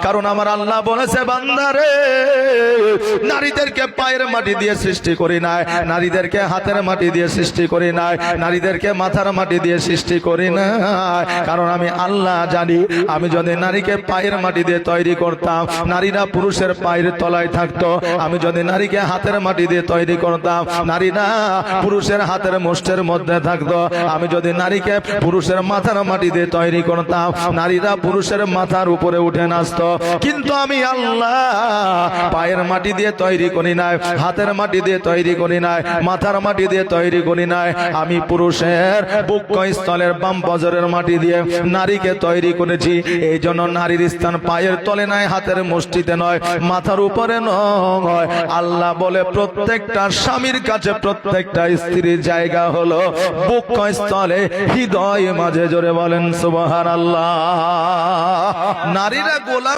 কারণ আমার আল্লাহ বলেছে বান্দারে নারীদেরকে পায়ের মাটি দিয়ে সৃষ্টি করি নাই, নারীদেরকে হাতের মাটি দিয়ে সৃষ্টি করি নাই, নারীদেরকে মাথার মাটি দিয়ে সৃষ্টি করি না। কারণ আমি আল্লাহ জানি আমি যদি নারীকে পায়ের মাটি দিয়ে তৈরি করতাম নারীরা পুরুষের পায়ের তলায় থাকতো, আমি যদি নারীকে হাতের মাটি দিয়ে তৈরি করতাম নারীরা পুরুষের হাতের মুষ্টের মধ্যে থাকতো, আমি যদি নারীকে পুরুষের মাথার মাটি দিয়ে তৈরি করতাম নারীরা পুরুষের মাথার উপরে উঠে নাচতো। কিন্তু আমি আল্লাহ পায়ের মাটি দিয়ে তৈরি করি নাই, হাতের মাটি দিয়ে তৈরি করি নাই, মাথার মাটি দিয়ে তৈরি করি নাই, আমি পুরুষের বুকস্থলের বাম পাজরের মাটি দিয়ে নারীকে তৈরি করেছি। এই জন্য নারীর স্থান পায়ের তলে নয়, হাতের মুষ্টিতে নয়, মাথার উপরে নয়। আল্লাহ বলে প্রত্যেকটা স্বামীর কাছে প্রত্যেকটা স্ত্রীর জায়গা হলো বুকস্থলে, হৃদয় মাঝে। জোরে বলেন সুবহানাল্লাহ। নারীরা গোলাম